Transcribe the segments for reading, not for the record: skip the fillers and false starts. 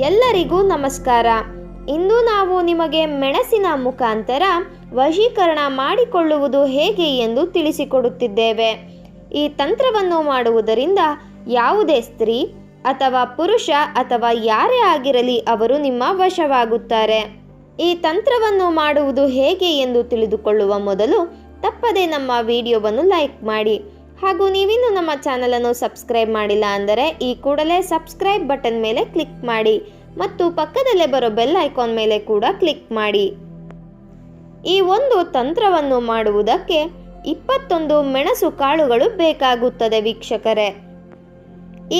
ಎಲ್ಲರಿಗೂ ನಮಸ್ಕಾರ. ಇಂದು ನಾವು ನಿಮಗೆ ಮೆಣಸಿನ ಮುಖಾಂತರ ವಶೀಕರಣ ಮಾಡಿಕೊಳ್ಳುವುದು ಹೇಗೆ ಎಂದು ತಿಳಿಸಿಕೊಡುತ್ತಿದ್ದೇವೆ. ಈ ತಂತ್ರವನ್ನು ಮಾಡುವುದರಿಂದ ಯಾವುದೇ ಸ್ತ್ರೀ ಅಥವಾ ಪುರುಷ ಅಥವಾ ಯಾರೇ ಆಗಿರಲಿ ಅವರು ನಿಮ್ಮ ವಶವಾಗುತ್ತಾರೆ. ಈ ತಂತ್ರವನ್ನು ಮಾಡುವುದು ಹೇಗೆ ಎಂದು ತಿಳಿದುಕೊಳ್ಳುವ ಮೊದಲು ತಪ್ಪದೆ ನಮ್ಮ ವಿಡಿಯೋವನ್ನು ಲೈಕ್ ಮಾಡಿ. ಹಾಗೂ ನೀವಿನ್ನೂ ನಮ್ಮ ಚಾನಲನ್ನು ಸಬ್ಸ್ಕ್ರೈಬ್ ಮಾಡಿಲ್ಲ ಅಂದರೆ ಈ ಕೂಡಲೇ ಸಬ್ಸ್ಕ್ರೈಬ್ ಬಟನ್ ಮೇಲೆ ಕ್ಲಿಕ್ ಮಾಡಿ ಮತ್ತು ಪಕ್ಕದಲ್ಲೇ ಬರೋ ಬೆಲ್ ಐಕಾನ್ ಮೇಲೆ ಕೂಡ ಕ್ಲಿಕ್ ಮಾಡಿ. ಈ ಒಂದು ತಂತ್ರವನ್ನು ಮಾಡುವುದಕ್ಕೆ 21 ಮೆಣಸು ಕಾಳುಗಳು ಬೇಕಾಗುತ್ತದೆ ವೀಕ್ಷಕರೇ.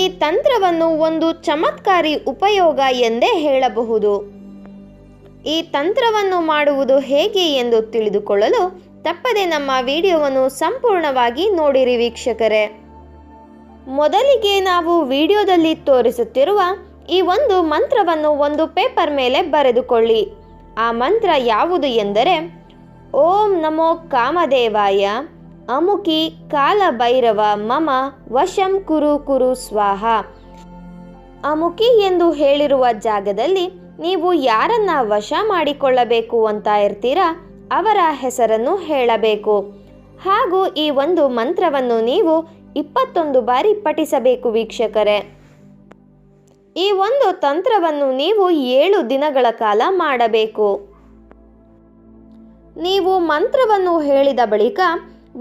ಈ ತಂತ್ರವನ್ನು ಒಂದು ಚಮತ್ಕಾರಿ ಉಪಯೋಗ ಎಂದೇ ಹೇಳಬಹುದು. ಈ ತಂತ್ರವನ್ನು ಮಾಡುವುದು ಹೇಗೆ ಎಂದು ತಿಳಿದುಕೊಳ್ಳಲು ತಪ್ಪದೆ ನಮ್ಮ ವಿಡಿಯೋವನ್ನು ಸಂಪೂರ್ಣವಾಗಿ ನೋಡಿರಿ ವೀಕ್ಷಕರೇ. ಮೊದಲಿಗೆ ನಾವು ವಿಡಿಯೋದಲ್ಲಿ ತೋರಿಸುತ್ತಿರುವ ಈ ಒಂದು ಮಂತ್ರವನ್ನು ಒಂದು ಪೇಪರ್ ಮೇಲೆ ಬರೆದುಕೊಳ್ಳಿ. ಆ ಮಂತ್ರ ಯಾವುದು ಎಂದರೆ ಓಂ ನಮೋ ಕಾಮದೇವಾಯ ಅಮುಕಿ ಕಾಲಭೈರವ ಮಮ ವಶಂ ಕುರು ಕುರು ಸ್ವಾಹ. ಅಮುಕಿ ಎಂದು ಹೇಳಿರುವ ಜಾಗದಲ್ಲಿ ನೀವು ಯಾರನ್ನ ವಶ ಮಾಡಿಕೊಳ್ಳಬೇಕು ಅಂತ ಇರ್ತೀರಾ ಅವರ ಹೆಸರನ್ನು ಹೇಳಬೇಕು. ಹಾಗೂ ಈ ಒಂದು ಮಂತ್ರವನ್ನು ನೀವು 21 ಬಾರಿ ಪಠಿಸಬೇಕು ವೀಕ್ಷಕರೇ. ಈ ಒಂದು ತಂತ್ರವನ್ನು ನೀವು 7 ದಿನಗಳ ಕಾಲ ಮಾಡಬೇಕು. ನೀವು ಮಂತ್ರವನ್ನು ಹೇಳಿದ ಬಳಿಕ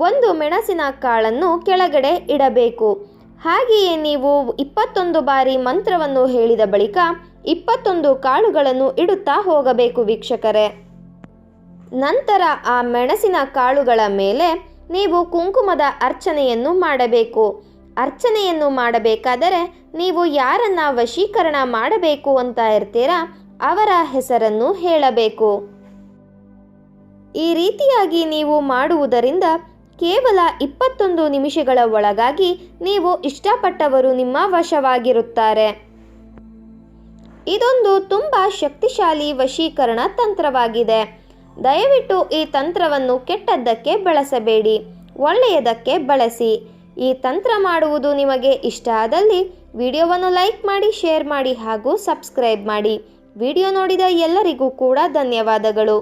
ಒಂದು ಮೆಣಸಿನ ಕಾಳನ್ನು ಕೆಳಗಡೆ ಇಡಬೇಕು. ಹಾಗೆಯೇ ನೀವು 21 ಬಾರಿ ಮಂತ್ರವನ್ನು ಹೇಳಿದ ಬಳಿಕ 21 ಕಾಳುಗಳನ್ನು ಇಡುತ್ತಾ ಹೋಗಬೇಕು ವೀಕ್ಷಕರೇ. ನಂತರ ಆ ಮೆಣಸಿನ ಕಾಳುಗಳ ಮೇಲೆ ನೀವು ಕುಂಕುಮದ ಅರ್ಚನೆಯನ್ನು ಮಾಡಬೇಕು. ಅರ್ಚನೆಯನ್ನು ಮಾಡಬೇಕಾದರೆ ನೀವು ಯಾರನ್ನ ವಶೀಕರಣ ಮಾಡಬೇಕು ಅಂತ ಇರ್ತೀರಾ ಅವರ ಹೆಸರನ್ನು ಹೇಳಬೇಕು. ಈ ರೀತಿಯಾಗಿ ನೀವು ಮಾಡುವುದರಿಂದ ಕೇವಲ 21 ನಿಮಿಷಗಳ ಒಳಗಾಗಿ ನೀವು ಇಷ್ಟಪಟ್ಟವರು ನಿಮ್ಮ ವಶವಾಗಿರುತ್ತಾರೆ. ಇದೊಂದು ತುಂಬ ಶಕ್ತಿಶಾಲಿ ವಶೀಕರಣ ತಂತ್ರವಾಗಿದೆ. ದಯವಿಟ್ಟು ಈ ತಂತ್ರವನ್ನು ಕೆಟ್ಟದ್ದಕ್ಕೆ ಬಳಸಬೇಡಿ, ಒಳ್ಳೆಯದಕ್ಕೆ ಬಳಸಿ. ಈ ತಂತ್ರ ಮಾಡುವುದು ನಿಮಗೆ ಇಷ್ಟ ಆದಲ್ಲಿ ವಿಡಿಯೋವನ್ನು ಲೈಕ್ ಮಾಡಿ, ಶೇರ್ ಮಾಡಿ ಹಾಗೂ ಸಬ್ಸ್ಕ್ರೈಬ್ ಮಾಡಿ. ವಿಡಿಯೋ ನೋಡಿದ ಎಲ್ಲರಿಗೂ ಕೂಡ ಧನ್ಯವಾದಗಳು.